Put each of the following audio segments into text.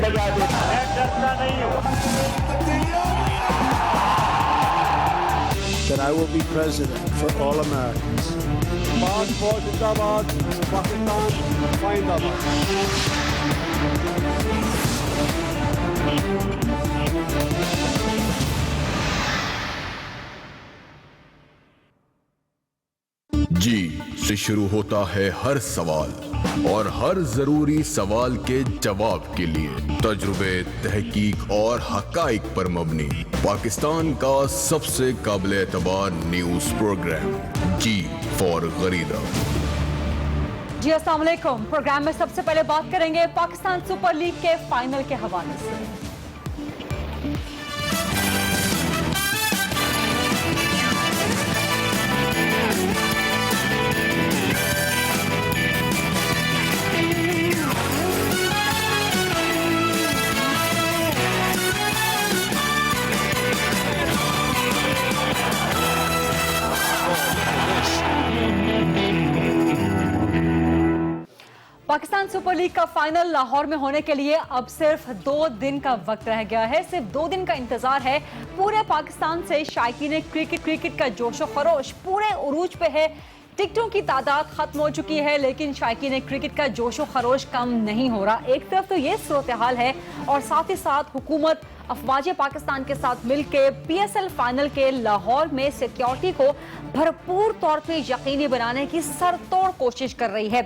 लगा देता। मैं डरता नहीं हूँ। That I will be president for all Americans. Passport जिंदाबाद, पाकिस्तान जिंदाबाद। जी से शुरू होता है हर सवाल और हर जरूरी सवाल के जवाब के लिए तजुर्बे, तहकीक और हकाइक पर मबनी पाकिस्तान का सबसे काबिल एतबार न्यूज प्रोग्राम जी फॉर गरीदा। जी अस्सलाम वालेकुम। प्रोग्राम में सबसे पहले बात करेंगे पाकिस्तान सुपर लीग के फाइनल के हवाले से। पाकिस्तान सुपर लीग का फाइनल लाहौर में होने के लिए अब सिर्फ 2 दिन का वक्त रह गया है। सिर्फ 2 दिन का इंतजार है। पूरे पाकिस्तान से शायकीन क्रिकेट का जोशो खरोश पूरे उरूज पे है। टिकटों की तादाद खत्म हो चुकी है, लेकिन शायकीन क्रिकेट का जोशो खरोश कम नहीं हो रहा। एक तरफ तो ये सूरत हाल है और साथ ही साथ हुकूमत अफवाज पाकिस्तान के साथ मिलकर PSL फाइनल के लाहौर में सिक्योरिटी को भरपूर तौर पे यकीनी बनाने की सरतोड़ कोशिश कर रही है।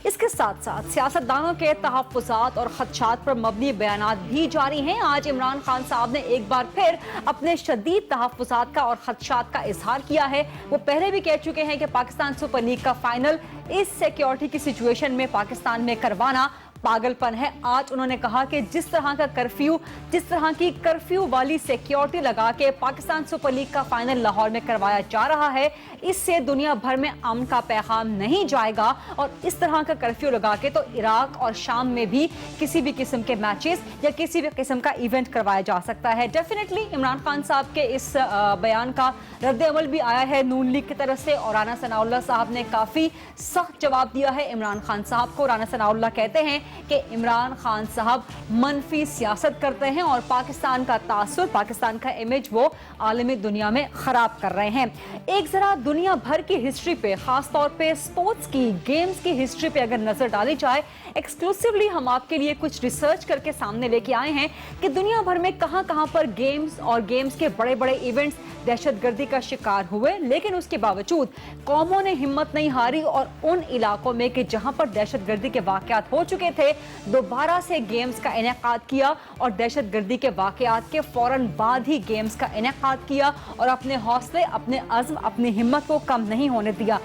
इसके साथ साथ सियासतदानों के तहफ़्फ़ुज़ात और खदशात पर मबनी बयानात भी जारी हैं। आज इमरान खान साहब ने एक बार फिर अपने शदीद तहफ़्फ़ुज़ात का और खदशात का इजहार किया है। वो पहले भी कह चुके हैं कि पाकिस्तान सुपर लीग का फाइनल इस सिक्योरिटी की सिचुएशन में पाकिस्तान में करवाना पागलपन है। आज उन्होंने कहा कि जिस तरह की कर्फ्यू वाली सिक्योरिटी लगा के पाकिस्तान सुपर लीग का फाइनल लाहौर में करवाया जा रहा है, इससे दुनिया भर में अमन का पैगाम नहीं जाएगा। और इस तरह का कर्फ्यू लगा के तो इराक और शाम में भी किसी भी किस्म के मैचेस या किसी भी किस्म का इवेंट करवाया जा सकता है। डेफिनेटली इमरान खान साहब के इस बयान का रद्द अमल भी आया है नून लीग की तरफ से, और राना सनाउल्लाह साहब ने काफी सख्त जवाब दिया है इमरान खान साहब को। राना सनाउल्लाह कहते हैं कि इमरान खान साहब मनफी सियासत करते हैं और पाकिस्तान का तासुर, पाकिस्तान का इमेज वो आलमी दुनिया में खराब कर रहे हैं। एक जरा दुनिया भर की हिस्ट्री पे, खास तौर पे स्पोर्ट्स की, गेम्स की हिस्ट्री पे अगर नजर डाली जाए, एक्सक्लूसिवली हम आपके लिए कुछ रिसर्च करके सामने लेके आए हैं कि दुनिया भर में कहां पर गेम्स और गेम्स के बड़े बड़े इवेंट्स दहशतगर्दी का शिकार हुए, लेकिन उसके बावजूद कौमों ने हिम्मत नहीं हारी और उन इलाकों में कि जहां पर दहशतगर्दी के वाकयात हो चुके थे दोबारा से गेम्स का इनेकाद किया और दहशतगर्दी के वाकयात के फौरन बाद ही गेम्स का इनेकाद किया और अपने हौसले, अपने अज़्म, अपनी हिम्मत को कम नहीं होने दिया।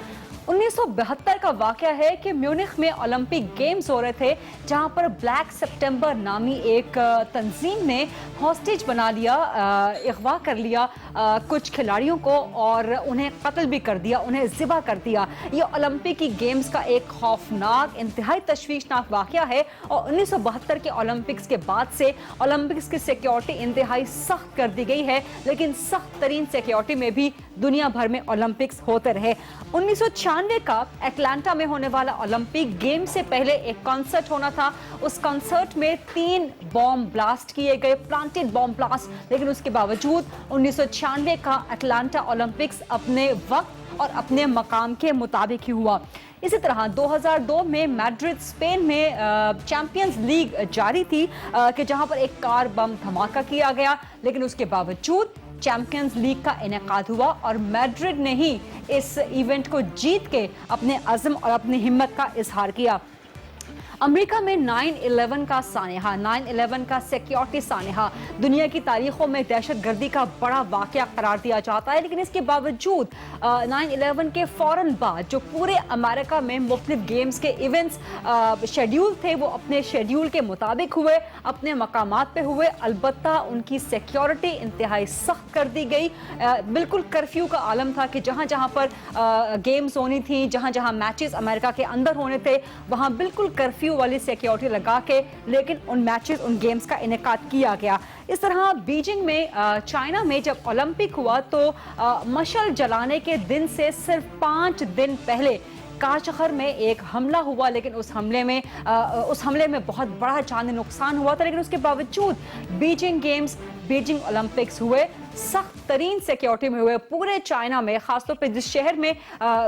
1972 का वाकया है कि म्यूनिख में ओलंपिक गेम्स हो रहे थे, जहां पर ब्लैक सितंबर नामी एक तंजीम ने हॉस्टेज बना लिया, अगवा कर लिया कुछ खिलाड़ियों को और उन्हें कत्ल भी कर दिया, उन्हें ज़िबा कर दिया। ये ओलंपिक गेम्स का एक खौफनाक, इंतहाई तशवीशनाक वाकया है और 1972 के ओलंपिक्स के बाद से ओलंपिक्स की सिक्योरिटी इंतहाई सख्त कर दी गई है, लेकिन सख्त तरीन सिक्योरिटी में भी दुनिया भर में ओलंपिक्स होते रहे। 1996 का एटलांटा में होने वाला ओलंपिक गेम से पहले एक कॉन्सर्ट होना था। उस कॉन्सर्ट में 3 बॉम्ब ब्लास्ट किए गए, प्लांटेड बॉम्ब ब्लास्ट, लेकिन उसके बावजूद 1996 का एटलांटा ओलंपिक्स अपने वक्त और अपने मकाम के मुताबिक ही हुआ। इसी तरह 2002 में मैड्रिड स्पेन में चैंपियंस लीग जारी थी कि जहां पर एक कार बम धमाका किया गया, लेकिन उसके बावजूद चैंपियंस लीग का इनेकाद हुआ और मैड्रिड ने ही इस इवेंट को जीत के अपने अज़्म और अपनी हिम्मत का इजहार किया। अमेरिका में 9/11 का सानेहा, 9/11 का सिक्योरिटी सानेहा दुनिया की तारीखों में दहशतगर्दी का बड़ा वाकया करार दिया जाता है, लेकिन इसके बावजूद 9/11 के फौरन बाद जो पूरे अमेरिका में मुख्तलिफ गेम्स के इवेंट्स शेड्यूल थे वो अपने शेड्यूल के मुताबिक हुए, अपने मकामात पे हुए। अलबत्ता उनकी सिक्योरिटी इंतहाई सख्त कर दी गई। बिल्कुल कर्फ्यू का आलम था कि जहाँ जहाँ पर गेम्स होनी थी, जहाँ जहाँ मैचेस अमेरिका के अंदर होने थे, वहाँ बिल्कुल कर्फ्यू वाली सिक्योरिटी लगा के लेकिन उन मैचेस, उन गेम्स का इनेकाद किया गया। इस तरह बीजिंग में, चाइना में जब ओलंपिक हुआ तो मशाल जलाने के दिन से सिर्फ 5 दिन पहले کاشغر میں ایک حملہ ہوا، لیکن اس حملے میں بہت بڑا جانی نقصان ہوا تھا، لیکن اس کے باوجود بیجنگ گیمز، بیجنگ اولمپکس ہوئے، سخت ترین سیکیورٹی میں ہوئے پورے چائنا میں، خاص طور پہ جس شہر میں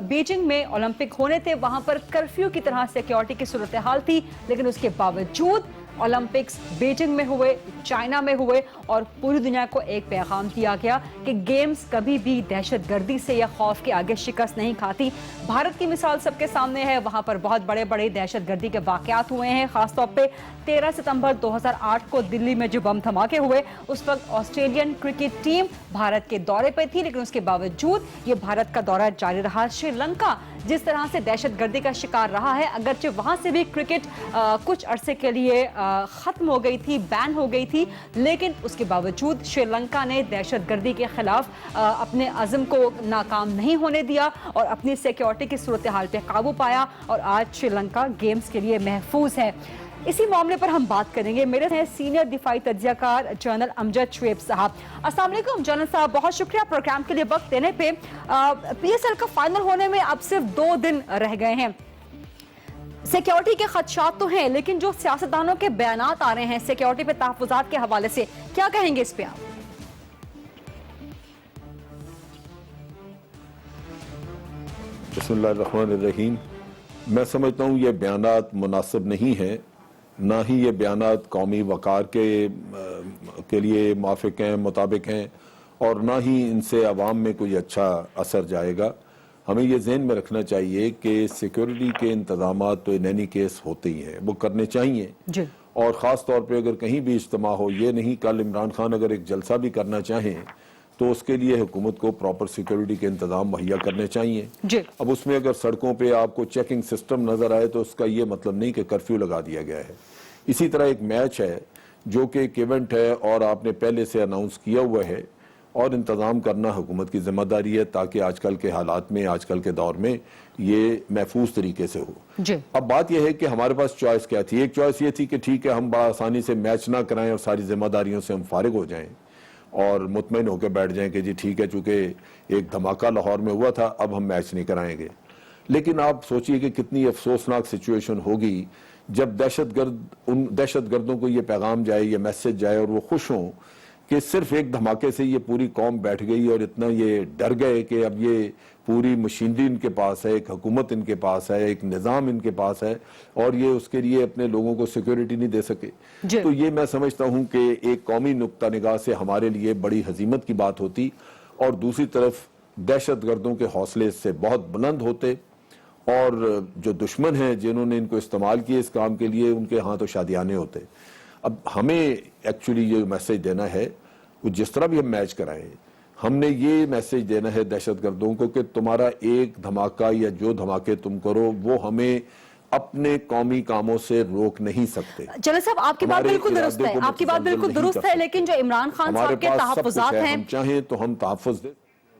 بیجنگ میں اولمپک ہونے تھے وہاں پر کرفیو کی طرح سیکیورٹی کی صورتحال تھی، لیکن اس کے باوجود اولمپکس بیجنگ میں ہوئے، چائنا میں ہوئے، اور پوری دنیا کو ایک پیغام دیا گیا کہ گیمز کبھی بھی دہشت گردی سے یا خوف کے آگے شکست نہیں کھاتی۔ بھارت کی مثال سب کے سامنے ہے، وہاں پر بہت بڑے بڑے دہشت گردی کے واقعات ہوئے ہیں، خاص طور پہ 13 ستمبر 2008 کو دلی میں جو بم دھماکے ہوئے، اس وقت آسٹریلین کرکٹ ٹیم بھارت کے دورے پہ تھی، لیکن اس کے باوجود یہ بھارت کا دورہ جاری رہا۔ سری لنکا جس طرح سے دہشت گردی کا شکار رہا ہے، اگرچہ وہاں سے بھی کرکٹ کچھ عرصے کے لیے ختم ہو گئی تھی، بین ہو گئی تھی، لیکن اس کے باوجود سری لنکا نے دہشت گردی کے خلاف اپنے عزم کو ناکام نہیں ہونے دیا اور اپنی سیکیورٹی کی صورتحال پہ قابو پایا، اور آج سری لنکا گیمز کے لیے محفوظ ہے۔ اسی معاملے پر ہم بات کریں گے، میرے ہیں سینئر دفاعی تجزیہ کار جنرل امجد شعیب صاحب۔ السلام علیکم جنرل صاحب، بہت شکریہ پروگرام کے لیے وقت دینے پہ۔ پی ایس ایل کا فائنل ہونے میں اب صرف 2 دن رہ گئے ہیں، سیکیورٹی کے خدشات تو ہیں، لیکن جو سیاستدانوں کے بیانات آ رہے ہیں سیکیورٹی پہ تحفظات کے حوالے سے، کیا کہیں گے اس پہ آپ؟ بسم اللہ الرحمن الرحیم۔ میں سمجھتا ہوں یہ بیانات مناسب نہیں ہیں، نہ ہی یہ بیانات قومی وقار کے لیے موافق ہیں، مطابق ہیں، اور نہ ہی ان سے عوام میں کوئی اچھا اثر جائے گا۔ ہمیں یہ ذہن میں رکھنا چاہیے کہ سیکیورٹی کے انتظامات تو ان اینی کیس ہوتے ہی ہیں، وہ کرنے چاہیے جی۔ اور خاص طور پہ اگر کہیں بھی اجتماع ہو، یہ نہیں کل عمران خان اگر ایک جلسہ بھی کرنا چاہیں تو اس کے لیے حکومت کو پراپر سیکیورٹی کے انتظام مہیا کرنے چاہیے۔ جی۔ اب اس میں اگر سڑکوں پہ آپ کو چیکنگ سسٹم نظر آئے تو اس کا یہ مطلب نہیں کہ کرفیو لگا دیا گیا ہے۔ اسی طرح ایک میچ ہے جو کہ ایک ایونٹ ہے اور آپ نے پہلے سے اناؤنس کیا ہوا ہے، اور انتظام کرنا حکومت کی ذمہ داری ہے تاکہ آج کل کے حالات میں، آج کل کے دور میں یہ محفوظ طریقے سے ہو۔ جی۔ اب بات یہ ہے کہ ہمارے پاس چوائس کیا تھی؟ ایک چوائس یہ تھی کہ ٹھیک ہے ہم بڑا آسانی سے میچ نہ کرائیں اور ساری ذمہ داریوں سے ہم فارغ ہو جائیں اور مطمئن ہو کے بیٹھ جائیں کہ جی ٹھیک ہے، چونکہ ایک دھماکہ لاہور میں ہوا تھا اب ہم میچ نہیں کرائیں گے۔ لیکن آپ سوچئے کہ کتنی افسوسناک سچویشن ہوگی جب دہشت گردوں کو یہ پیغام جائے، یہ میسج جائے، اور وہ خوش ہوں کہ صرف ایک دھماکے سے یہ پوری قوم بیٹھ گئی اور اتنا یہ ڈر گئے کہ اب یہ پوری مشینری ان کے پاس ہے، ایک حکومت ان کے پاس ہے، ایک نظام ان کے پاس ہے، اور یہ اس کے لیے اپنے لوگوں کو سیکیورٹی نہیں دے سکے۔ تو یہ میں سمجھتا ہوں کہ ایک قومی نقطہ نگاہ سے ہمارے لیے بڑی ہزیمت کی بات ہوتی، اور دوسری طرف دہشت گردوں کے حوصلے اس سے بہت بلند ہوتے، اور جو دشمن ہیں جنہوں نے ان کو استعمال کیے اس کام کے لیے، ان کے ہاں تو شادیانے ہوتے۔ اب ہمیں ایکچولی یہ میسج دینا ہے، جس طرح بھی ہم میچ کرائیں، ہم نے یہ میسج دینا ہے دہشت گردوں کو کہ تمہارا ایک دھماکہ یا جو دھماکے تم کرو وہ ہمیں اپنے قومی کاموں سے روک نہیں سکتے۔ جنرل صاحب آپ کی بات بالکل درست ہے، آپ کی بات بالکل درست ہے، لیکن جو عمران خان صاحب کے تحفظات ہیں، ہم چاہیں تو ہم تحفظ دیں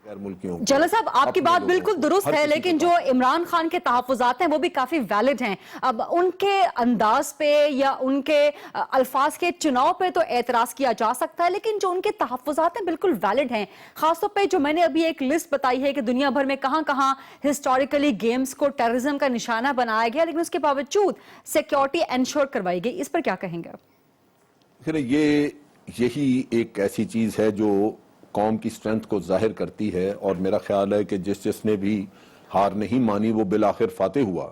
غیر ملکیوں کو۔ جنرل صاحب آپ کی بات بالکل درست ہے، لیکن جو عمران خان کے تحفظات ہیں وہ بھی کافی ویلڈ ہیں۔ اب ان کے انداز پہ یا ان کے الفاظ کے چناؤ پہ تو اعتراض کیا جا سکتا ہے، لیکن جو ان کے تحفظات ہیں بالکل ویلڈ ہیں۔ خاص طور پہ جو میں نے ابھی ایک لسٹ بتائی ہے کہ دنیا بھر میں کہاں کہاں ہسٹوریکلی گیمز کو ٹیررزم کا نشانہ بنایا گیا، لیکن اس کے باوجود سیکیورٹی انشور کروائی گئی، اس پر کیا کہیں گے؟ یہی ایک ایسی چیز ہے جو قوم کی سٹرینتھ کو ظاہر کرتی ہے، اور میرا خیال ہے کہ جس نے بھی ہار نہیں مانی وہ بالآخر فاتح ہوا۔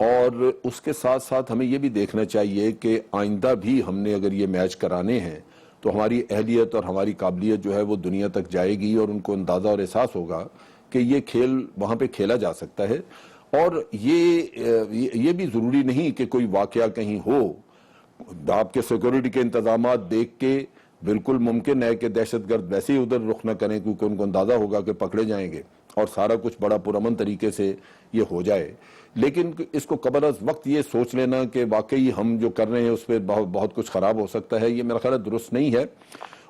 اور اس کے ساتھ ساتھ ہمیں یہ بھی دیکھنا چاہیے کہ آئندہ بھی ہم نے اگر یہ میچ کرانے ہیں تو ہماری اہلیت اور ہماری قابلیت جو ہے وہ دنیا تک جائے گی، اور ان کو اندازہ اور احساس ہوگا کہ یہ کھیل وہاں پہ کھیلا جا سکتا ہے۔ اور یہ بھی ضروری نہیں کہ کوئی واقعہ کہیں ہو، آپ کے سیکورٹی کے انتظامات دیکھ کے بالکل ممکن ہے کہ دہشت گرد ویسے ہی ادھر رخ نہ کریں کیونکہ ان کو اندازہ ہوگا کہ پکڑے جائیں گے، اور سارا کچھ بڑا پرامن طریقے سے یہ ہو جائے۔ لیکن اس کو قبل از وقت یہ سوچ لینا کہ واقعی ہم جو کر رہے ہیں اس پہ بہت کچھ خراب ہو سکتا ہے، یہ میرا خیال درست نہیں ہے۔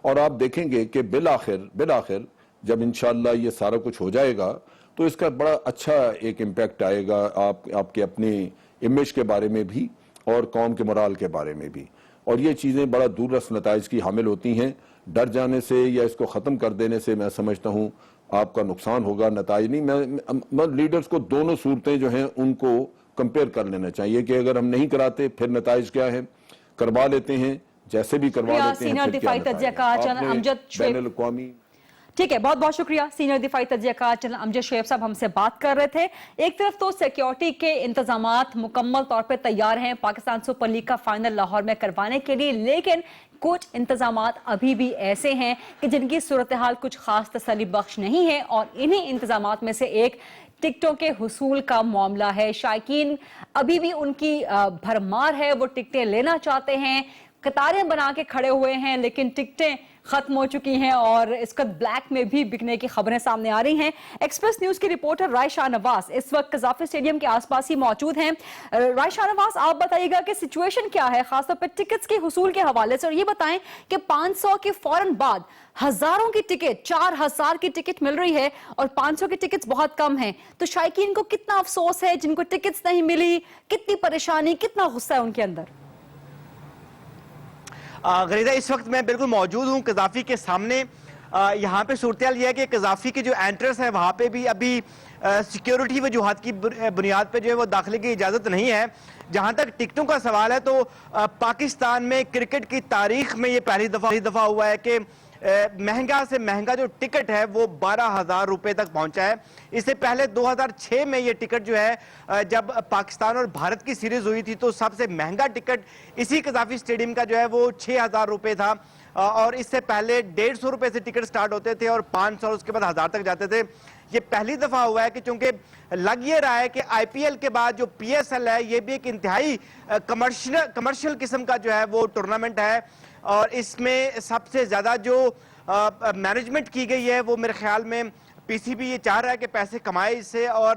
اور آپ دیکھیں گے کہ بالآخر جب انشاءاللہ یہ سارا کچھ ہو جائے گا تو اس کا بڑا اچھا ایک امپیکٹ آئے گا آپ کے اپنے امیج کے بارے میں بھی اور قوم کے مرال کے بارے میں بھی، اور یہ چیزیں بڑا دور رس نتائج کی حامل ہوتی ہیں۔ ڈر جانے سے یا اس کو ختم کر دینے سے میں سمجھتا ہوں آپ کا نقصان ہوگا، نتائج نہیں. میں لیڈرز کو دونوں صورتیں جو ہیں ان کو کمپیئر کر لینا چاہیے کہ اگر ہم نہیں کراتے پھر نتائج کیا ہے، کروا لیتے ہیں جیسے بھی کروا لیتے ہیں پھر کیا نتائج. بین الاقوامی ٹھیک ہے، بہت بہت شکریہ. سینئر دفاعی تجزیہ کار جنرل امجد شعیب صاحب ہم سے بات کر رہے تھے. ایک طرف تو سیکیورٹی کے انتظامات مکمل طور پہ تیار ہیں پاکستان سپر لیگ کا فائنل لاہور میں کروانے کے لیے، لیکن کچھ انتظامات ابھی بھی ایسے ہیں کہ جن کی صورتحال کچھ خاص تسلی بخش نہیں ہے، اور انہی انتظامات میں سے ایک ٹکٹوں کے حصول کا معاملہ ہے. شائقین ابھی بھی ان کی بھرمار ہے، وہ ٹکٹیں لینا چاہتے ہیں، قطاریں بنا کے کھڑے ہوئے ہیں، لیکن ٹکٹیں ختم ہو چکی ہیں اور اس وقت بلیک میں بھی بکنے کی خبریں سامنے آ رہی ہیں. ایکسپریس نیوز کی رپورٹر رائے شاہ نواز اس وقت قذافی اسٹیڈیم کے آس پاس ہی موجود ہیں. رائے شاہ نواز، آپ بتائیے گا کہ سچویشن کیا ہے خاص طور پہ ٹکٹس کے حصول کے حوالے سے، اور یہ بتائیں کہ 500 کے فوراً بعد ہزاروں کی ٹکٹ، 4000 کی ٹکٹ مل رہی ہے اور 500 کی ٹکٹس بہت کم ہیں، تو شائقین کو کتنا افسوس ہے جن کو ٹکٹس نہیں ملی، کتنی پریشانی، کتنا غصہ ہے ان کے اندر؟ غریدہ، اس وقت میں بالکل موجود ہوں قذافی کے سامنے. یہاں پہ صورتحال یہ ہے کہ قذافی کے جو انٹرنس ہے وہاں پہ بھی ابھی سیکیورٹی وجوہات کی بنیاد پہ جو ہے وہ داخلے کی اجازت نہیں ہے. جہاں تک ٹکٹوں کا سوال ہے تو پاکستان میں کرکٹ کی تاریخ میں یہ پہلی دفعہ ہوا ہے کہ مہنگا سے مہنگا جو ٹکٹ ہے وہ 12,000 روپے تک پہنچا ہے. اس سے پہلے 2006 میں یہ ٹکٹ جو ہے جب پاکستان اور بھارت کی سیریز ہوئی تھی تو سب سے مہنگا ٹکٹ اسی قذافی اسٹیڈیم کا جو ہے وہ 6,000 روپے تھا، اور اس سے پہلے 150 روپے سے ٹکٹ سٹارٹ ہوتے تھے اور 500 اس کے بعد 1000 تک جاتے تھے. یہ پہلی دفعہ ہوا ہے کہ چونکہ لگ یہ رہا ہے کہ آئی پی ایل کے بعد جو پی ایس ایل ہے یہ بھی ایک انتہائی کمرشل قسم کا جو ہے وہ ٹورنامنٹ ہے، اور اس میں سب سے زیادہ جو مینجمنٹ کی گئی ہے وہ میرے خیال میں پی سی بی یہ چاہ رہا ہے کہ پیسے کمائے اس سے. اور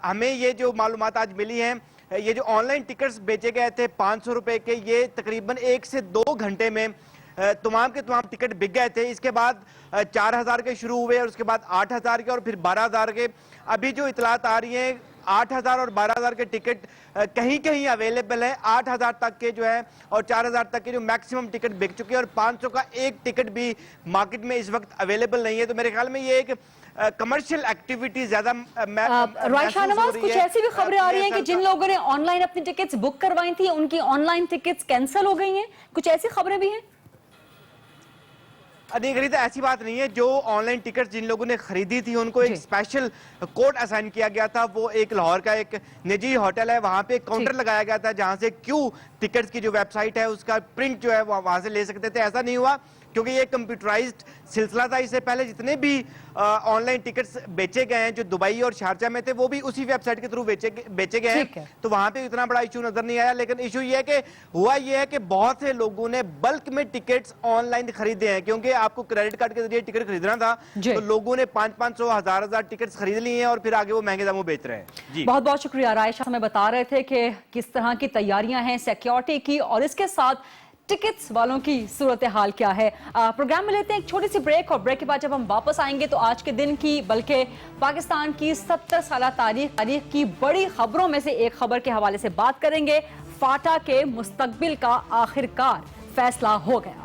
ہمیں یہ جو معلومات آج ملی ہیں، یہ جو آن لائن ٹکٹس بیچے گئے تھے 500 روپے کے، یہ تقریباً 1 سے 2 گھنٹے میں تمام کے تمام ٹکٹ بک گئے تھے. اس کے بعد 4000 کے شروع ہوئے اور اس کے بعد 8000 کے اور پھر 12000 کے. ابھی جو اطلاعات آ رہی ہیں 8000 اور 12000 کے ٹکٹ کہیں کہیں اویلیبل ہیں، 8000 تک کے جو ہے اور 4000 تک کے جو میکسیمم ٹکٹ بک چکے ہیں، اور 500 کا ایک ٹکٹ بھی مارکیٹ میں اس وقت اویلیبل نہیں ہے. تو میرے خیال میں یہ ایک کمرشل ایکٹیویٹی زیادہ رائے شاہ نواز، کچھ ایسی بھی خبریں آ رہی ہیں کہ جن لوگوں نے آن لائن اپنی ٹکٹس بک کروائی تھی ان کی آن لائن ٹکٹس کینسل ہو گئی ہیں، کچھ ایسی خبریں بھی ہیں؟ نہیں غریدہ، ایسی بات نہیں ہے. جو آن لائن ٹکٹ جن لوگوں نے خریدی تھی ان کو ایک اسپیشل کوڈ اسائن کیا گیا تھا. وہ ایک لاہور کا ایک نجی ہوٹل ہے، وہاں پہ ایک کاؤنٹر لگایا گیا تھا جہاں سے کیو ٹکٹس کی جو ویب سائٹ ہے اس کا پرنٹ جو ہے وہ وہاں سے لے سکتے تھے. ایسا نہیں ہوا کیونکہ یہ کمپیوٹرائزڈ سلسلہ تھا. اس سے پہلے جتنے بھی آن لائن ٹکٹس بیچے گئے ہیں جو دبئی اور شارجہ میں تھے وہ بھی اسی ویب سائٹ کے تھرو بیچے گئے ہیں، تو وہاں پہ اتنا بڑا ایشو نظر نہیں آیا. لیکن ایشو یہ ہے کہ ہوا یہ ہے کہ بہت سے لوگوں نے بلک میں ٹکٹس آن لائن خریدے ہیں، کیونکہ آپ کو کریڈٹ کارڈ کے ذریعے ٹکٹ خریدنا تھا تو لوگوں نے 500 1000 ٹکٹس خرید لی ہیں اور پھر آگے وہ مہنگے داموں بیچ رہے ہیں. بہت بہت شکریہ. رائے شاہ ہمیں بتا رہے تھے کہ کس طرح کی تیاریاں ہیں سیکیورٹی کی اور اس کے ساتھ ٹکٹس والوں کی صورتحال کیا ہے. پروگرام میں لیتے ہیں ایک چھوٹی سی بریک، اور بریک کے بعد جب ہم واپس آئیں گے تو آج کے دن کی بلکہ پاکستان کی 70 سالہ تاریخ کی بڑی خبروں میں سے ایک خبر کے حوالے سے بات کریں گے. فاٹا کے مستقبل کا آخرکار فیصلہ ہو گیا.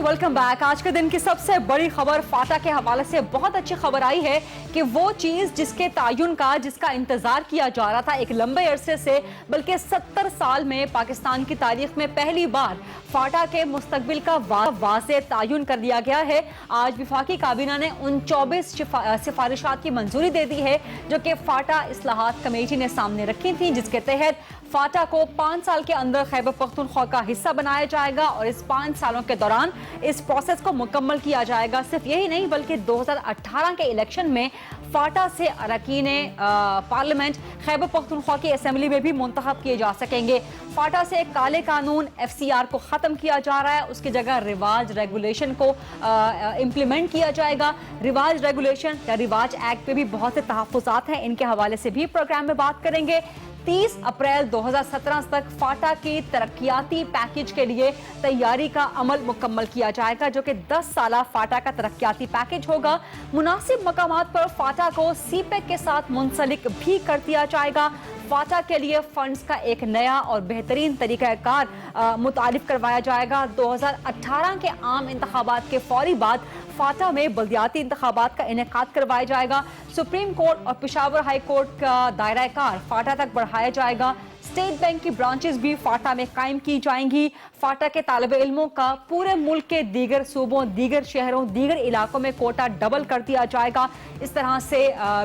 Welcome back. آج کے دن کی سب سے بڑی خبر فاٹا کے حوالے سے بہت اچھی خبر آئی ہے کہ وہ چیز جس کے تعین کا جس کا انتظار کیا جا رہا تھا ایک لمبے عرصے سے، بلکہ 70 سال میں پاکستان کی تاریخ میں پہلی بار فاٹا کے مستقبل کا واضح تعین کر دیا گیا ہے. آج وفاقی کابینہ نے ان 24 سفارشات کی منظوری دے دی ہے جو کہ فاٹا اصلاحات کمیٹی نے سامنے رکھی تھیں، جس کے تحت فاٹا کو 5 سال کے اندر خیبر پختونخوا کا حصہ بنایا جائے گا اور اس 5 سالوں کے دوران اس پروسیس کو مکمل کیا جائے گا. صرف یہی نہیں بلکہ 2018 کے الیکشن میں فاٹا سے اراکین پارلیمنٹ خیبر پختونخوا کی اسمبلی میں بھی منتخب کیے جا سکیں گے. فاٹا سے کالے قانون FCR کو ختم کیا جا رہا ہے، اس کی جگہ رواج ریگولیشن کو امپلیمنٹ کیا جائے گا. رواج ریگولیشن یا رواج ایکٹ پہ بھی بہت سے تحفظات ہیں، ان کے حوالے سے بھی پروگرام میں بات کریں گے. 30 अप्रैल 2017 तक फाटा के तरक्याती पैकेज के लिए तैयारी का अमल मुकम्मल किया जाएगा, जो कि 10 साला फाटा का तरक्याती पैकेज होगा। मुनासिब मकामात पर फाटा को सीपेक के साथ मुंसलिक भी कर दिया जाएगा। फाटा के लिए फंड्स का एक नया और बेहतरीन तरीकाकार मुतारिफ करवाया जाएगा। 2018 के आम इंतखाबात के फौरी बाद फाटा में बल्दियाती इंतखाबात का इनेकाद करवाया जाएगा। सुप्रीम कोर्ट और पेशावर हाई कोर्ट का दायरा कार फाटा तक बढ़ाया जाएगा। स्टेट बैंक की ब्रांचेस भी फाटा में कायम की जाएंगी। फाटा के तालिबे इल्मों का पूरे मुल्क के दीगर सूबों, दीगर शहरों, दीगर इलाकों में कोटा डबल कर दिया जाएगा। इस तरह से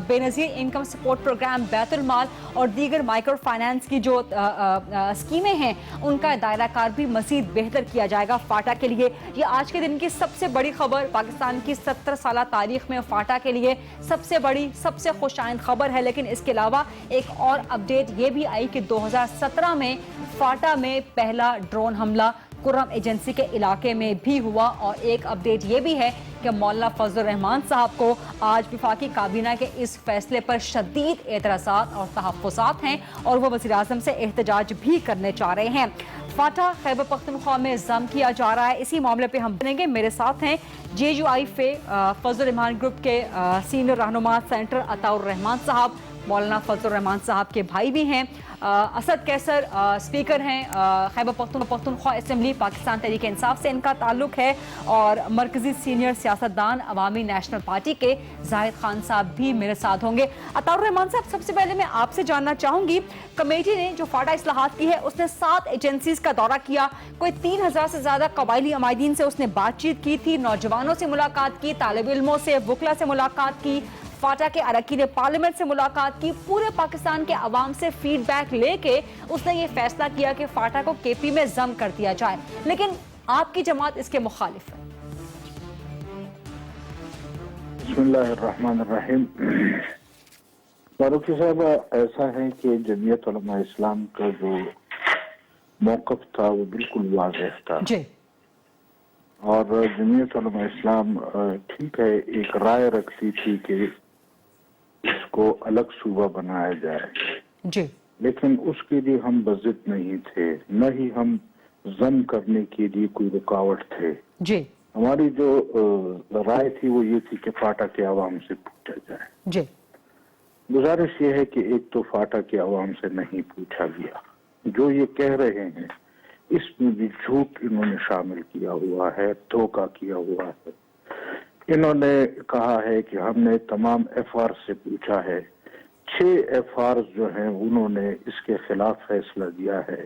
Benazir income support program, Baitul Maal और दीगर माइक्रो फाइनेंस की जो स्कीमें हैं उनका दायरा कार भी मजीद बेहतर किया जाएगा फाटा के लिए। ये आज के दिन की सबसे बड़ी खबर, पाकिस्तान की 70 साला तारीख में फाटा के लिए सबसे बड़ी, सबसे खुशाइंद खबर है। लेकिन इसके अलावा एक और अपडेट ये भी आई कि 2017 में फाटा में पहला ड्रोन हमला कुर्रम एजेंसी के इलाके में भी हुआ। और एक अपडेट ये भी है कि मौलाना फजल रहमान साहब को आज वफाकी काबीना के इस फैसले पर शदीद एतराज़ात और तहफ़्फ़ुज़ात हैं और वो वज़ीर आज़म से एहतजाज भी करने जा रहे हैं। फाटा खैबर पख्तूनख्वा में जम किया जा रहा है। इसी मामले पे हम बनेंगे। मेरे साथ हैं JUI फे फजल रहमान ग्रुप के सीनियर रहनुमा सेंटर अताउर रहमान साहब, मौलाना फजल रहमान साहब के भाई भी हैं। असद कैसर स्पीकर हैं खैबर पख्तूनख्वा असेंबली, पाकिस्तान तहरीक इंसाफ से इनका ताल्लुक है। और मरकजी सीनियर सियासतदान अवामी नेशनल पार्टी के जाहिद खान साहब भी मेरे साथ होंगे। अताउर रहमान साहब, सबसे पहले मैं आपसे जानना चाहूंगी, कमेटी ने जो फाटा इस्लाहात की है उसने 7 एजेंसीज का दौरा किया, कोई 3000 से ज्यादा कबायली अमायदीन से उसने बातचीत की थी, नौजवानों से मुलाकात की, तालिब इल्मों से, वकला से मुलाकात की, फाटा के अरकान पार्लियामेंट से मुलाकात की, पूरे पाकिस्तान के अवाम से फीडबैक लेके उसने ये फैसला किया कि फाटा को KP में जम कर दिया जाए। लेकिन आपकी जमात इसके मुखालिफ है। बिस्मिल्लाहिर्रहमानिर्रहीम। फारूकी साहब, ऐसा है कि जमीयत उलमा इस्लाम का जो मौक़िफ़ था वो बिल्कुल वाज़ेह था जी। और जमीयत उलमा इस्लाम ठीक है एक राय रखती थी कि इसको अलग सूबा बनाया जाए जी, लेकिन उसके लिए हम बज़िद नहीं थे, न ही हम जम करने के लिए कोई रुकावट थे जी। हमारी जो राय थी वो ये थी कि फाटा के अवाम से पूछा जाए जी। गुजारिश ये है कि एक तो फाटा के अवाम से नहीं पूछा गया, जो ये कह रहे हैं इसमें भी झूठ इन्होंने शामिल किया हुआ है, धोखा किया हुआ है। इन्होंने कहा है कि हमने तमाम FR से पूछा है, 6 FR जो हैं उन्होंने इसके खिलाफ फैसला दिया है,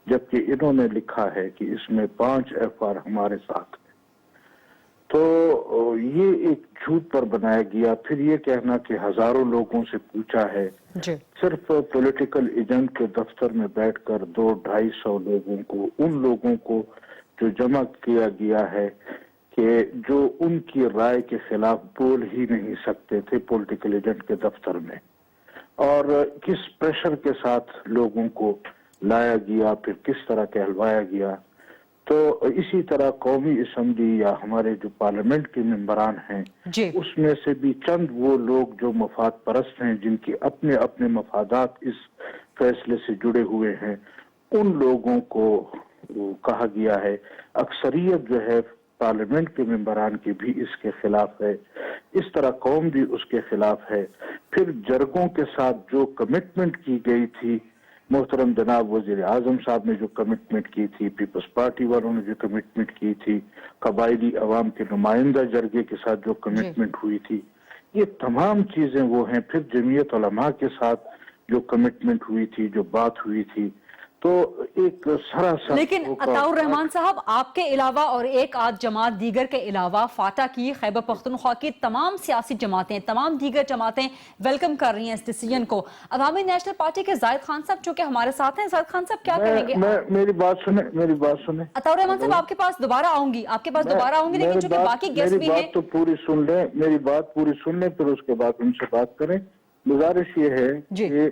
जबकि इन्होंने लिखा है कि इसमें 5 FR हमारे साथ हैं। तो ये एक झूठ पर बनाया गया। फिर ये कहना कि हजारों लोगों से पूछा है, सिर्फ पॉलिटिकल एजेंट के दफ्तर में बैठकर 200-250 लोगों को, उन लोगों को जो जमा किया गया है कि जो उनकी राय के खिलाफ बोल ही नहीं सकते थे पॉलिटिकल एजेंट के दफ्तर में, और किस प्रेशर के साथ लोगों को लाया गया, फिर किस तरह कहलवाया गया। तो इसी तरह कौमी असम्बली या हमारे जो पार्लियामेंट के मेंबरान हैं उसमें से भी चंद वो लोग जो मफाद परस्त हैं, जिनके अपने अपने मफादात इस फैसले से जुड़े हुए हैं, उन लोगों को कहा गया है। अक्सरियत जो है पार्लियामेंट के मेंबरान की भी इसके खिलाफ है, इस तरह कौम भी उसके खिलाफ है। फिर जरगों के साथ जो कमिटमेंट की गई थी, मोहतरम जनाब वजीर आजम साहब ने जो कमिटमेंट की थी, पीपल्स पार्टी वालों ने जो कमिटमेंट की थी, कबायली अवाम के नुमाइंदा जरगे के साथ जो कमिटमेंट हुई थी, ये तमाम चीजें वो हैं। फिर जमीयत उलमा के साथ जो कमिटमेंट हुई थी, जो बात हुई थी, तो एक सरासर। लेकिन अताउर रहमान साहब, आपके अलावा और एक आध जमात दीगर के अलावा फाटा की, खैबर पख्तूनख्वा की तमाम सियासी जमातें, तमाम दीगर जमातें वेलकम कर रही हैं इस डिसीजन को। अवामी नेशनल पार्टी के जाहिद खान साहब जो कि हमारे साथ हैं, जाहिद खान साहब क्या कहेंगे? मेरी बात सुने। अताउर रहमान साहब, आपके पास दोबारा आऊंगी, लेकिन जो कि बाकी गेस्ट भी हैं। तो पूरी सुन लें, मेरी बात पूरी सुन लें, फिर उसके बाद उनसे बात करें। गुजारिश ये है कि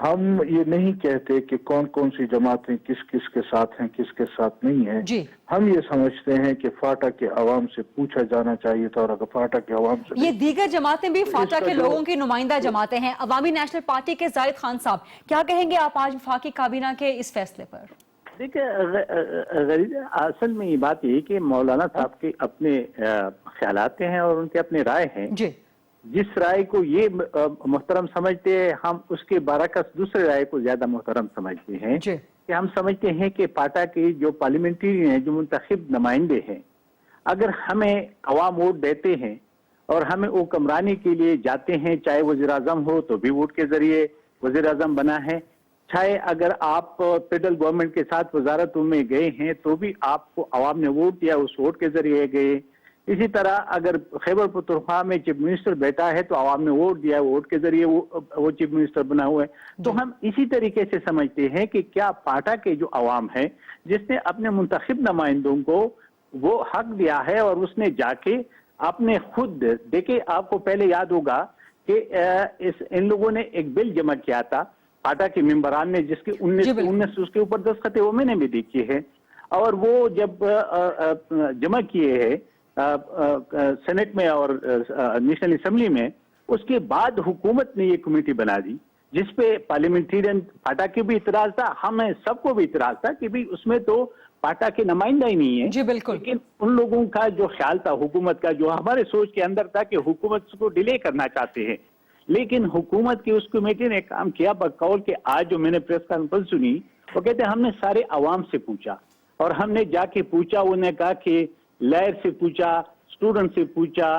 हम ये नहीं कहते कि कौन कौन सी जमातें किस किस के साथ हैं, किस के साथ नहीं हैं। जी। हम ये समझते हैं कि फाटा के अवाम से पूछा जाना चाहिए था, और अगर फाटा के अवाम से ये दीगर जमातें भी फाटा इसका के जो- लोगों की नुमाइंदा जमातें हैं। अवामी नेशनल पार्टी के जाहिद खान साहब, क्या कहेंगे आप आज वफाकी काबीना के इस फैसले पर? देखिए, असल में ये बात है कि मौलाना साहब के अपने ख्यालात हैं और उनके अपने राय हैं। जी। जिस राय को ये मुहतरम समझते हैं, हम उसके बरअक्स दूसरे राय को ज्यादा मुहतरम समझते हैं। जी। कि हम समझते हैं कि पार्टी के जो पार्लियामेंट्री हैं, जो मुंतखब नुमाइंदे हैं, अगर हमें अवाम वोट देते हैं और हमें वो कमरानी के लिए जाते हैं, चाहे वज़ीर आज़म हो तो भी वोट के जरिए वज़ीर आज़म बना है, चाहे अगर आप फेडरल गवर्नमेंट के साथ वजारतों में गए हैं तो भी आपको अवाम ने वोट दिया, उस वोट के जरिए गए। इसी तरह अगर खैबर पख्तूनख्वा में चीफ मिनिस्टर बैठा है तो अवाम ने वोट दिया, वोट के जरिए वो चीफ मिनिस्टर बना हुआ है। तो हम इसी तरीके से समझते हैं कि क्या पार्टी के जो अवाम है, जिसने अपने मुंतखब नुमाइंदों को वो हक दिया है और उसने जाके आपने खुद देखे, आपको पहले याद होगा कि इन लोगों ने एक बिल जमा किया था पार्टी के मेंबरान ने, जिसके 19 उसके ऊपर दस्तखत वो मैंने भी देखी है, और वो जब जमा किए हैं सेनेट में और नेशनल असेंबली में, उसके बाद हुकूमत ने ये कमेटी बना दी जिसपे पार्लियामेंटेरियन पार्टी के भी इतराज था, हमें सबको भी इतराज था कि भाई उसमें तो पार्टी के नुमाइंदा ही नहीं है। जी बिल्कुल। लेकिन उन लोगों का जो ख्याल था हुकूमत का, जो हमारे सोच के अंदर था कि हुकूमत को डिले करना चाहते हैं, लेकिन हुकूमत की उस कमेटी ने काम किया बकौल के आज जो मैंने प्रेस कॉन्फ्रेंस सुनी, वो कहते हैं हमने सारे अवाम से पूछा और हमने जाके पूछा, उन्होंने कहा कि लॉयर से पूछा, स्टूडेंट से पूछा,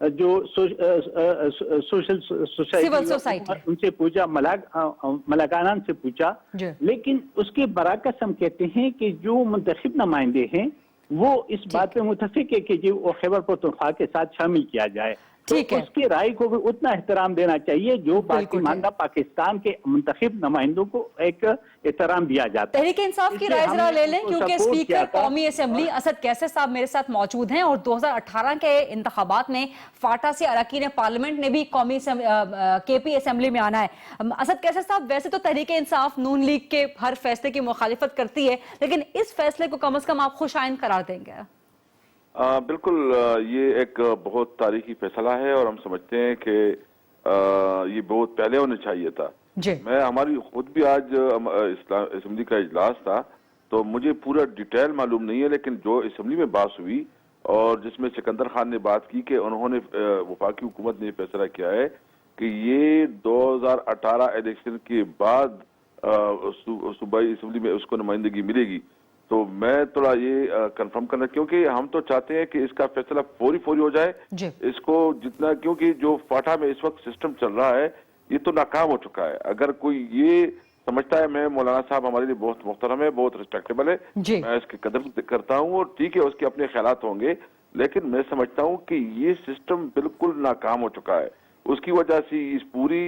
जो सोशल सोसाइटी उनसे पूछा, मलाकानान से पूछा, लेकिन उसके बरअक्स हम कहते हैं कि जो मुंतखब नुमाइंदे हैं वो इस बात पे मुतफिक है कि जो वो खैबर पख्तूनख्वा के साथ शामिल किया जाए। तो उसकी राय को भी उतना एहतराम देना चाहिए जो पाकिस्तान पाकिस्तान के मुंतखब नुमाइंदों को एक एहतराम दिया जाता है। तहरीक इंसाफ की राय जरा ले लें, क्योंकि स्पीकर कौमी असेंबली असद कैसर साहब मेरे साथ मौजूद हैं और 2018 के इंतखाबात में फाटा से अरकान पार्लियामेंट ने भी कौमी केपी असेंबली में आना है। असद कैसर साहब, वैसे तो तहरीक इंसाफ नून लीग के हर फैसले की मुखालिफत करती है, लेकिन इस फैसले को कम से कम आप खुशाइन करार देंगे? बिल्कुल, ये एक बहुत तारीखी फैसला है और हम समझते हैं कि ये बहुत पहले होना चाहिए था। मैं हमारी खुद भी आज असेंबली का इजलास था तो मुझे पूरा डिटेल मालूम नहीं है, लेकिन जो असेंबली में बात हुई और जिसमें सिकंदर खान ने बात की कि उन्होंने वफाकी हुकूमत ने फैसला किया है कि ये 2018 इलेक्शन के बाद सूबाई असेंबली में उसको नुमाइंदगी मिलेगी। तो मैं थोड़ा ये कंफर्म करना, क्योंकि हम तो चाहते हैं कि इसका फैसला फौरी हो जाए इसको जितना, क्योंकि जो फाटा में इस वक्त सिस्टम चल रहा है ये तो नाकाम हो चुका है। अगर कोई ये समझता है, मैं मौलाना साहब हमारे लिए बहुत मुहतरम है, बहुत रिस्पेक्टेबल है, मैं इसकी कदर करता हूँ और ठीक है उसके अपने ख्यालात होंगे, लेकिन मैं समझता हूँ कि ये सिस्टम बिल्कुल नाकाम हो चुका है। उसकी वजह से इस पूरी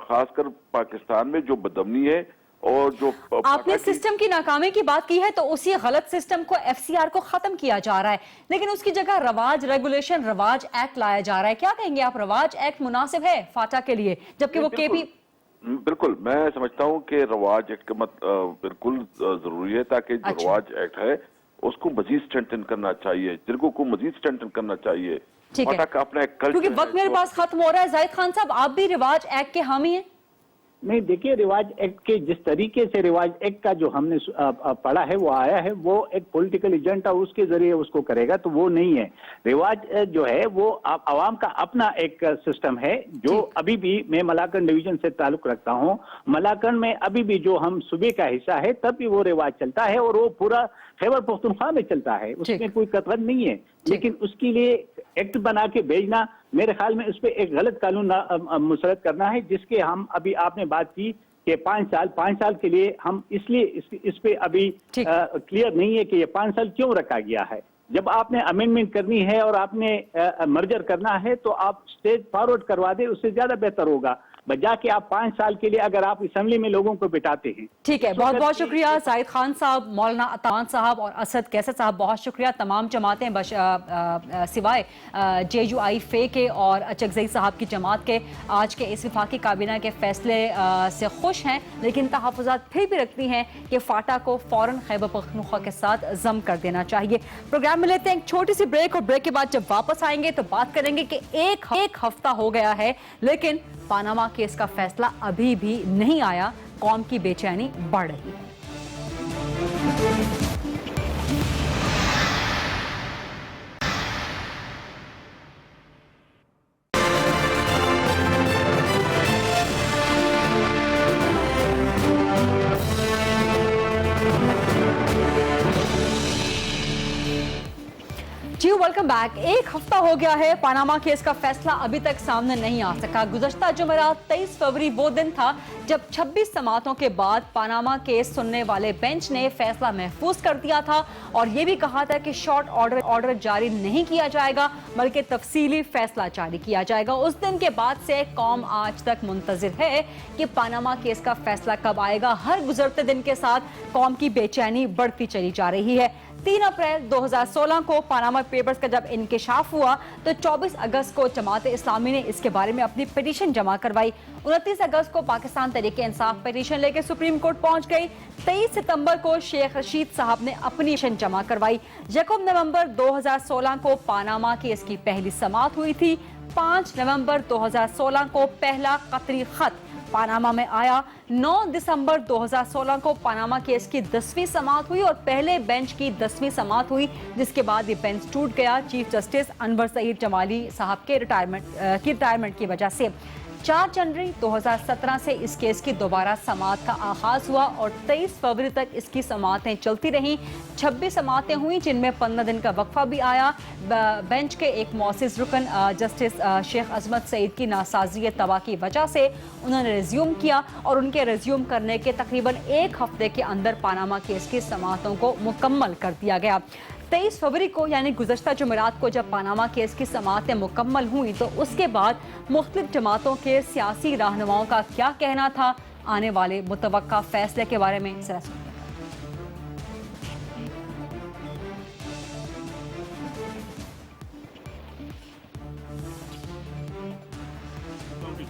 खासकर पाकिस्तान में जो बदअमनी है और जो आपने सिस्टम की नाकामी की बात की है, तो उसी गलत सिस्टम को एफसीआर को खत्म किया जा रहा है, लेकिन उसकी जगह रवाज रेगुलेशन रवाज एक्ट लाया जा रहा है। क्या कहेंगे आप, रवाज एक्ट मुनासिब है फाटा के लिए, जबकि वो केपी? बिल्कुल, मैं समझता हूं कि रवाज एक्ट बिल्कुल जरूरी है, ताकि जो रवाज एक्ट है उसको मजीद स्ट्रेंथन करना चाहिए, जिरगों को मजीद स्ट्रेंथन करना चाहिए। ठीक है, अपना एक कल्चर, क्योंकि वक्त मेरे पास खत्म हो रहा है। जाहिद खान साहब, आप भी रिवाज एक्ट के हामी हैं? नहीं, देखिए, रिवाज एक्ट के जिस तरीके से रिवाज एक्ट का जो हमने पढ़ा है वो आया है, वो एक पॉलिटिकल एजेंडा उसके जरिए उसको करेगा, तो वो नहीं है। रिवाज जो है वो आवाम का अपना एक सिस्टम है, जो अभी भी, मैं मलाकन डिवीजन से ताल्लुक रखता हूँ, मलाकन में अभी भी जो हम सूबे का हिस्सा है तब भी वो रिवाज चलता है और वो पूरा खैबर पख्तूनख्वा में चलता है, उसमें कोई कतरन नहीं है। लेकिन उसके लिए एक्ट बना के भेजना, मेरे ख्याल में उस पर एक गलत कानून मुसरत करना है, जिसके हम अभी आपने बात की कि 5 साल के लिए हम इसलिए इस पे अभी क्लियर नहीं है कि ये 5 साल क्यों रखा गया है। जब आपने अमेंडमेंट करनी है और आपने मर्जर करना है तो आप स्टेज फॉरवर्ड करवा दे, उससे ज्यादा बेहतर होगा। बजा के आप 5 साल के लिए अगर आप असम्बली में लोगों को बिठाते हैं। ठीक है, बहुत बहुत शुक्रिया जाहिद खान साहब, मौलाना अतान साहब और असद कैसर साहब, बहुत शुक्रिया। तमाम जमातें सिवाय JUI फे के और चकजई साहब की जमात के आज के इस वफाकी काबीना के फैसले से खुश हैं, लेकिन तहफ़्फ़ुज़ात फिर भी रखती हैं कि फाटा को फ़ौरन खैबर पख्तूनख्वा के साथ ज़म कर देना चाहिए। प्रोग्राम में लेते हैं एक छोटी सी ब्रेक, और ब्रेक के बाद जब वापस आएंगे तो बात करेंगे कि एक हफ्ता हो गया है लेकिन पानामा केस का फैसला अभी भी नहीं आया, कौम की बेचैनी बढ़ रही है। जी वेलकम बैक। एक हफ्ता हो गया है, पानामा केस का फैसला अभी तक सामने नहीं आ सका। गुज़श्ता जुमेरात 23 फरवरी वो दिन था जब 26 समातों के बाद पानामा केस सुनने वाले बेंच ने फैसला महफूज कर दिया था और ये भी कहा था कि शॉर्ट ऑर्डर जारी नहीं किया जाएगा बल्कि तफसीली फैसला जारी किया जाएगा। उस दिन के बाद से कौम आज तक मुंतजिर है कि पानामा केस का फैसला कब आएगा। हर गुजरते दिन के साथ कौम की बेचैनी बढ़ती चली जा रही है। 3 अप्रैल 2016 को पानामा पेपर्स का जब इंकिशाफ हुआ तो 24 अगस्त को जमात इस्लामी ने इसके बारे में अपनी पिटीशन जमा करवाई। 29 अगस्त को पाकिस्तान तहरीक इंसाफ पिटीशन लेकर सुप्रीम कोर्ट पहुंच गई। 23 सितंबर को शेख रशीद साहब ने अपनी पिटीशन जमा करवाई। 1 नवंबर 2016 को पानामा केस की पहली समाअत हुई थी। 5 नवंबर 2016 को पहला कतरी खत पानामा में आया। 9 दिसंबर 2016 को पानामा केस की 10वीं समाअत हुई और पहले बेंच की 10वीं समाअत हुई, जिसके बाद ये बेंच टूट गया चीफ जस्टिस अनवर सईद जमाली साहब के रिटायरमेंट की वजह से। 4 जनवरी 2017 से इस केस की दोबारा समाअत का आगाज हुआ और 23 फरवरी तक इसकी समाअतें चलती रहीं। 26 समाअतें हुई जिनमें 15 दिन का वक्फा भी आया। बेंच के एक मौसिस रुकन जस्टिस शेख अजमत सईद की नासाजी तबाह की वजह से उन्होंने रिज्यूम किया और उनके रिज्यूम करने के तकरीबन एक हफ्ते के अंदर पानामा केस की समाअतों को मुकम्मल कर दिया गया। 23 फरवरी को यानी गुज़श्ता जुमेरात को जब पानामा केस की समाअतें मुकम्मल हुई तो उसके बाद मुख्तलिफ जमातों के सियासी रहनुमाओं का क्या कहना था आने वाले मुतवक्का फैसले के बारे में। जरा सुनिए।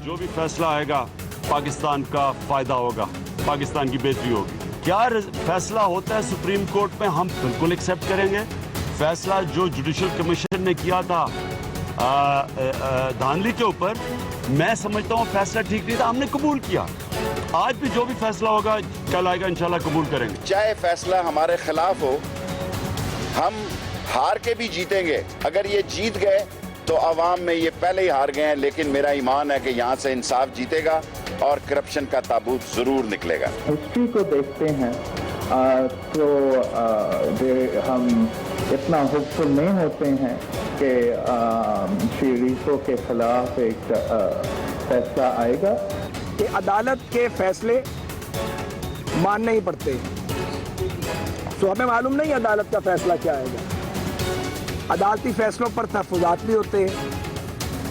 जो भी फैसला आएगा पाकिस्तान का फायदा होगा, पाकिस्तान की बेहतरी होगी। क्या फैसला होता है सुप्रीम कोर्ट में हम बिल्कुल एक्सेप्ट करेंगे। फैसला जो जुडिशल कमीशन ने किया था धांधली के ऊपर, मैं समझता हूँ फैसला ठीक नहीं था, हमने कबूल किया। आज भी जो भी फैसला होगा कल आएगा इंशाल्लाह कबूल करेंगे। चाहे फैसला हमारे खिलाफ हो, हम हार के भी जीतेंगे। अगर ये जीत गए तो अवाम में ये पहले ही हार गए हैं, लेकिन मेरा ईमान है कि यहाँ से इंसाफ जीतेगा और करप्शन का ताबूत जरूर निकलेगा। हिस्ट्री को देखते हैं तो हम इतना होपफुल नहीं होते हैं कि श्री रीसो के खिलाफ एक फैसला आएगा। कि अदालत के फैसले मानने ही पड़ते हैं, तो हमें मालूम नहीं अदालत का फैसला क्या आएगा। अदालती फैसलों पर तहफ़्फ़ुज़ात भी होते हैं,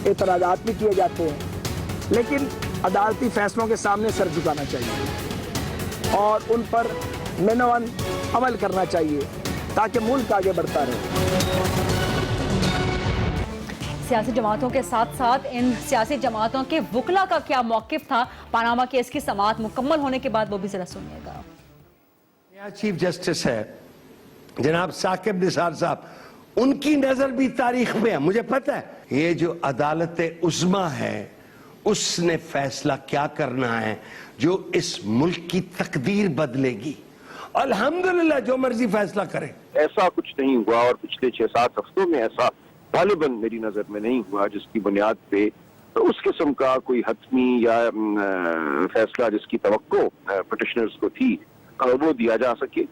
एतराज़ात भी किए जाते हैं, लेकिन अदालती फैसलों के सामने सर झुकाना चाहिए और उन पर मिनवन अमल करना चाहिए ताकि मुल्क आगे बढ़ता रहे। सियासी जमातों के साथ साथ इन सियासी जमातों के वकला का क्या मौक़िफ़ था पानामा केस की समाअत मुकम्मल होने के बाद, वो भी जरा सुनिएगा। नया चीफ जस्टिस है जनाब साकिब निसार साहब, उनकी नजर भी तारीख में है। मुझे पता है ये जो अदालत उज़्मा है उसने फैसला क्या करना है जो इस मुल्क की तकदीर बदलेगी। अल्हम्दुलिल्लाह जो मर्जी फैसला करे। ऐसा कुछ नहीं हुआ और पिछले 6-7 हफ्तों में ऐसा गालिबन मेरी नजर में नहीं हुआ जिसकी बुनियाद पे तो उस किस्म का कोई हतमी या फैसला जिसकी तवक्को पिटिशनर्स को थी वो दिया जा सके।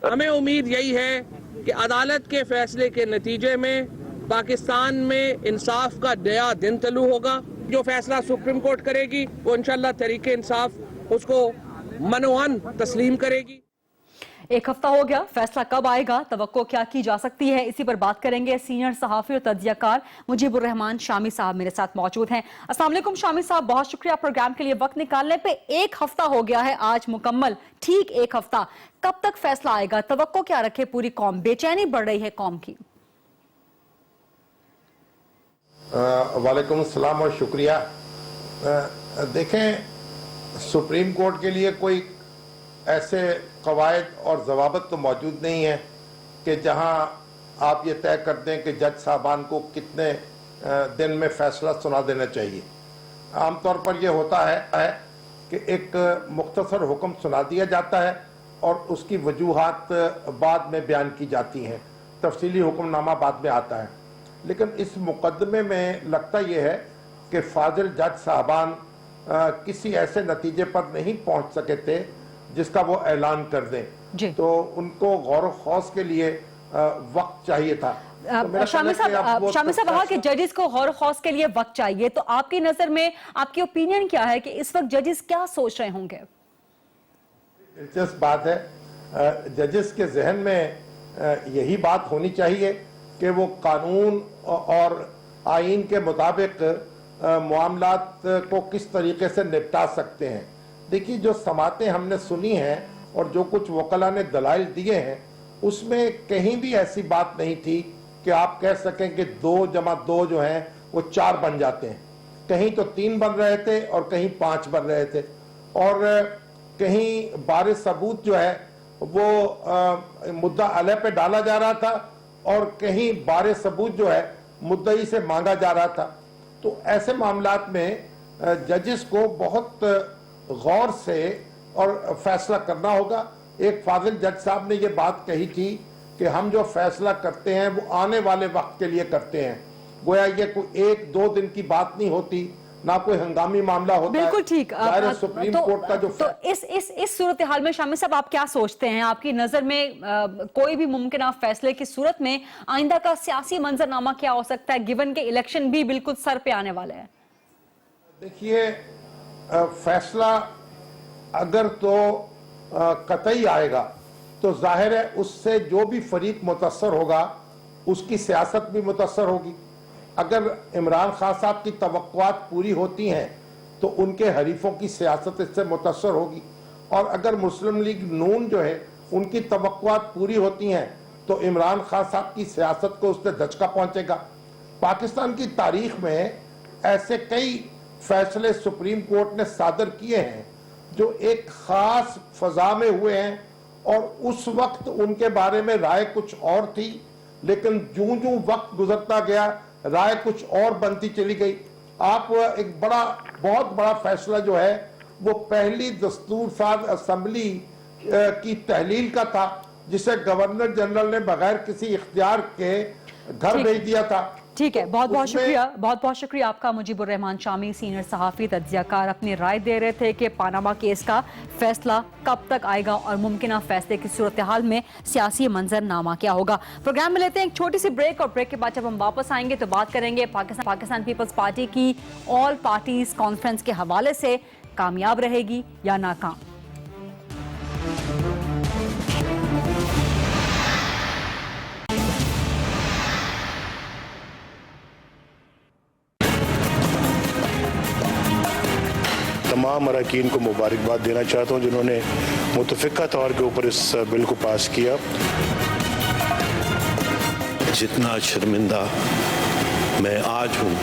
हमें उम्मीद यही है कि अदालत के फैसले के नतीजे में पाकिस्तान में इंसाफ का नया दिन तलू होगा। जो फैसला सुप्रीम कोर्ट करेगी वो इंशाल्लाह तहरीक इंसाफ उसको मनोअन तस्लीम करेगी। एक हफ्ता हो गया, फैसला कब आएगा, तवक्को क्या की जा सकती है, इसी पर बात करेंगे। सीनियर सहाफी और तज्जियाकार मुजीबुर रहमान शामी साहब मेरे साथ मौजूद हैं। अस्सलाम वालेकुम शामी साहब, बहुत शुक्रिया प्रोग्राम के लिए वक्त निकालने पे। एक हफ्ता हो गया है आज मुकम्मल, ठीक एक हफ्ता, कब तक फैसला आएगा, तवक्को क्या रखे पूरी कौम, बेचैनी बढ़ रही है कौम की? वालेकुम सलाम और शुक्रिया। देखें, सुप्रीम कोर्ट के लिए कोई ऐसे कवायद और जवाबत तो मौजूद नहीं है कि जहां आप ये तय कर दें कि जज साहबान को कितने दिन में फैसला सुना देना चाहिए। आमतौर पर यह होता है कि एक मुख्तसर हुक्म सुना दिया जाता है और उसकी वजूहात बाद में बयान की जाती हैं, तफसीली हुक्मनामा बाद में आता है। लेकिन इस मुकदमे में लगता यह है कि फाजिल जज साहबान किसी ऐसे नतीजे पर नहीं पहुंच सके थे जिसका वो ऐलान कर दें, तो उनको गौर खौस के लिए वक्त चाहिए था। शामी साहब कहा कि जजेस को गौर खौस के लिए वक्त चाहिए, तो आपकी नजर में आपकी ओपिनियन क्या है कि इस वक्त जजेस क्या सोच रहे होंगे? दिलचस्प बात है, जजेस के जहन में यही बात होनी चाहिए कि वो कानून और आईन के मुताबिक मामलात को किस तरीके से निपटा सकते हैं। देखिए, जो समातें हमने सुनी हैं और जो कुछ वकला ने दलाइल दिए हैं, उसमें कहीं भी ऐसी बात नहीं थी कि आप कह सकें कि 2 जमा 2 जो हैं वो 4 बन जाते हैं। कहीं तो 3 बन रहे थे और कहीं 5 बन रहे थे, और कहीं बारे सबूत जो है वो मुद्दा अलह पे डाला जा रहा था और कहीं बारे सबूत जो है मुद्दई से मांगा जा रहा था। तो ऐसे मामलात में जजेस को बहुत गौर से और फैसला करना होगा। एक फाजिल जज साहब ने ये बात कही थी कि हम जो फैसला करते हैं वो आने वाले वक्त के लिए करते हैं, गोया ये कोई 1-2 दिन की बात नहीं होती, ना कोई हंगामी मामला होता है। बिल्कुल ठीक। सुप्रीम कोर्ट का जो इस सूरत हाल में शामी साहब आप क्या सोचते हैं? आपकी नजर में कोई भी मुमकिन फैसले की सूरत में आइंदा का सियासी मंजरनामा क्या हो सकता है, गिवन के इलेक्शन भी बिल्कुल सर पे आने वाले हैं? देखिए, फैसला अगर तो कतई आएगा तो जाहिर है उससे जो भी फरीक मुतासर होगा उसकी सियासत भी मुतासर होगी। अगर इमरान खान साहब की तवक्कुआत पूरी होती हैं तो उनके हरीफों की सियासत इससे मुतासर होगी, और अगर मुस्लिम लीग नून जो है उनकी तवक्कुआत पूरी होती हैं तो इमरान खान साहब की सियासत को उससे धचका पहुंचेगा। पाकिस्तान की तारीख में ऐसे कई फैसले सुप्रीम कोर्ट ने सादर किए हैं जो एक खास फजा में हुए हैं, और उस वक्त उनके बारे में राय कुछ और थी, लेकिन जूं जूं वक्त गुजरता गया राय कुछ और बनती चली गई। आप एक बहुत बड़ा फैसला जो है वो पहली दस्तूर साज असेंबली की तहलील का था, जिसे गवर्नर जनरल ने बगैर किसी इख्तियार के घर भेज दिया था। ठीक है, बहुत बहुत शुक्रिया आपका मुजीबुर रहमान शामी, सीनियर सहाफी तज्जियाकार, अपनी राय दे रहे थे कि पानामा केस का फैसला कब तक आएगा और मुमकिन फैसले की सूरत हाल में सियासी मंजरनामा क्या होगा। प्रोग्राम में लेते हैं एक छोटी सी ब्रेक, और ब्रेक के बाद जब हम वापस आएंगे तो बात करेंगे पाकिस्तान पीपल्स पार्टी की ऑल पार्टीज कॉन्फ्रेंस के हवाले से, कामयाब रहेगी या नाकाम। तमाम अरकान को मुबारकबाद देना चाहता हूँ जिन्होंने मुतफ़िक़ा तौर के ऊपर इस बिल को पास किया। जितना शर्मिंदा मैं आज हूँ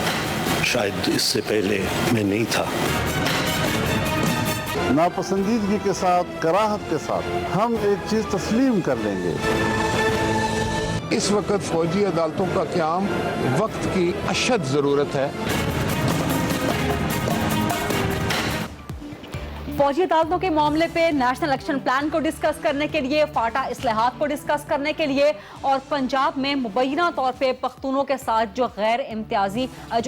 शायद इससे पहले मैं नहीं था। नापसंदीदगी के साथ, कराहत के साथ हम एक चीज़ तस्लीम कर लेंगे। इस वक्त फौजी अदालतों का क़याम वक्त की अशद ज़रूरत है। फौजी अदालतों के मामले पे नेशनल एक्शन प्लान को डिस्कस करने के लिए, फाटा इस्लाहात को डिस्कस करने के लिए, और पंजाब में मुबैना तौर पे पख्तूनों के साथ जो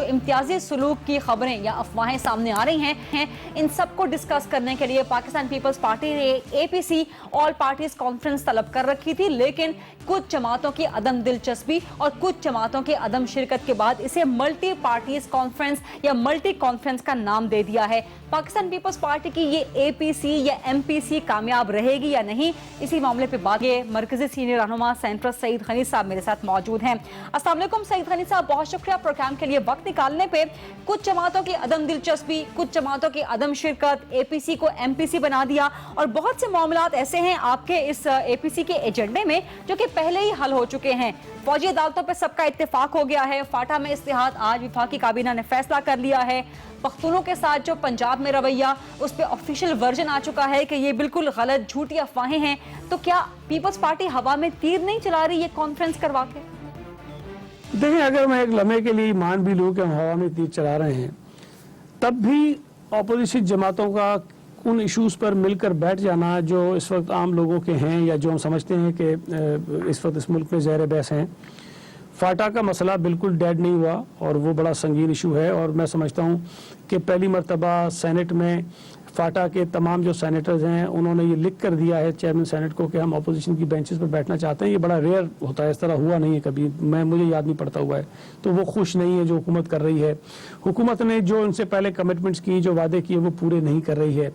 इम्तियाजी सलूक की खबरें या अफवाहें सामने आ रही हैं, इन सब को डिस्कस करने के लिए पाकिस्तान पीपल्स पार्टी ने APC ऑल पार्टीज कॉन्फ्रेंस तलब कर रखी थी, लेकिन कुछ जमातों की अदम दिलचस्पी और कुछ जमातों की अदम शिरकत के बाद इसे मल्टी पार्टीज कॉन्फ्रेंस या मल्टी कॉन्फ्रेंस का नाम दे दिया है। पाकिस्तान पीपल्स पार्टी की ये APC या MPC कामयाब रहेगी या नहीं, इसी मामले पे बात ये मरकजी सीनियर रहनुमा सेंटर सईद गनी साहब मेरे साथ मौजूद हैं। अस्सलाम वालेकुम सईद गनी साहब, बहुत शुक्रिया प्रोग्राम के लिए वक्त निकालने पे। कुछ जमातों की अदम दिलचस्पी, कुछ जमातों की अदम शिरकत, APC को MPC बना दिया और बहुत से मामलात ऐसे हैं आपके इस APC के एजेंडे में जो कि पहले ही हल हो चुके हैं। फौजी अदालतों पे सबका इत्तेफाक हो गया है, फाटा में इस्तिहाद आज विफाकी काबीना ने फैसला कर लिया है, पख्तूनों के साथ जो पंजाब में रवैया उस पे ऑफिशियल वर्जन आ चुका है कि ये बिल्कुल गलत झूठी अफवाहें हैं। तो क्या पीपल्स पार्टी हवा में तीर नहीं चला रही ये कॉन्फ्रेंस करवा के? देखिए, अगर मैं एक लम्हे के लिए मान भी लूँ कि हम हवा में तीर चला रहे हैं, तब भी अपोजिशन जमातों का उन इश्यूज़ पर मिलकर बैठ जाना जो इस वक्त आम लोगों के हैं या जो हम समझते हैं कि इस वक्त इस मुल्क में ज़ेर बहस हैं। फाटा का मसला बिल्कुल डेड नहीं हुआ और वो बड़ा संगीन इशू है और मैं समझता हूँ कि पहली मरतबा सेनेट में फाटा के तमाम जो सेनेटर्स हैं उन्होंने ये लिख कर दिया है चेयरमैन सेनेट को कि हम अपोजिशन की बेंचेस पर बैठना चाहते हैं। ये बड़ा रेयर होता है, इस तरह हुआ नहीं है कभी, मुझे याद नहीं पड़ता हुआ है। तो वो खुश नहीं है जो हुकूमत कर रही है। हुकूमत ने जो उनसे पहले कमिटमेंट्स की, जो वादे किए, वो पूरे नहीं कर रही है।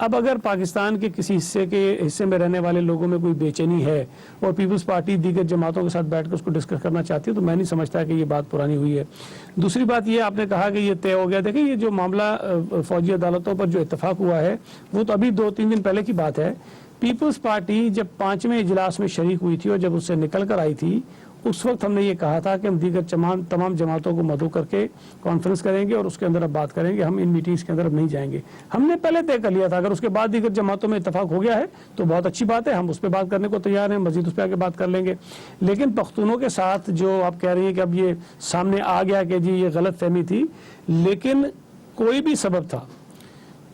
अब अगर पाकिस्तान के किसी हिस्से में रहने वाले लोगों में कोई बेचैनी है और पीपल्स पार्टी दीगर जमातों के साथ बैठकर उसको डिस्कस करना चाहती है तो मैं नहीं समझता कि ये बात पुरानी हुई है। दूसरी बात ये आपने कहा कि ये तय हो गया। देखिए, ये जो मामला फौजी अदालतों पर जो इत्तेफाक हुआ है वो तो अभी 2-3 दिन पहले की बात है। पीपल्स पार्टी जब 5वें इजलास में शरीक हुई थी और जब उससे निकल कर आई थी उस वक्त हमने ये कहा था कि हम दीगर तमाम जमातों को मदऊ करके कॉन्फ्रेंस करेंगे और उसके अंदर अब बात करेंगे, हम इन मीटिंग्स के अंदर अब नहीं जाएंगे। हमने पहले तय कर लिया था। अगर उसके बाद दीगर जमातों में इत्तेफाक हो गया है तो बहुत अच्छी बात है, हम उस पर बात करने को तैयार हैं, मजीद उस पर आके बात कर लेंगे। लेकिन पख्तूनों के साथ जो आप कह रही हैं कि अब ये सामने आ गया कि जी ये गलत फहमी थी, लेकिन कोई भी सबब था,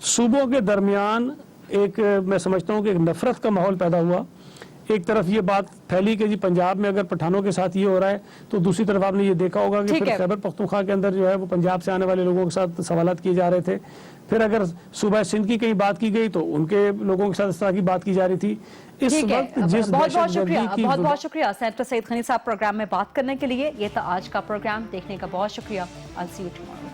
सूबों के दरमियान एक मैं समझता हूँ कि एक नफरत का माहौल पैदा हुआ। एक तरफ ये बात फैली कि जी पंजाब में अगर पठानों के साथ ये हो रहा है तो दूसरी तरफ आपने ये देखा होगा कि फिर खैबर पख्तूनख्वा के अंदर जो है वो पंजाब से आने वाले लोगों के साथ सवालात किए जा रहे थे। फिर अगर सूबा सिंध की कहीं बात की गई तो उनके लोगों के साथ इस तरह की बात की जा रही थी। इस वक्त जिस बहुत शुक्रिया सेनेटर सईद गनी साहब प्रोग्राम में बात करने के लिए। ये था आज का प्रोग्राम, देखने का बहुत शुक्रिया। I'll see you tomorrow.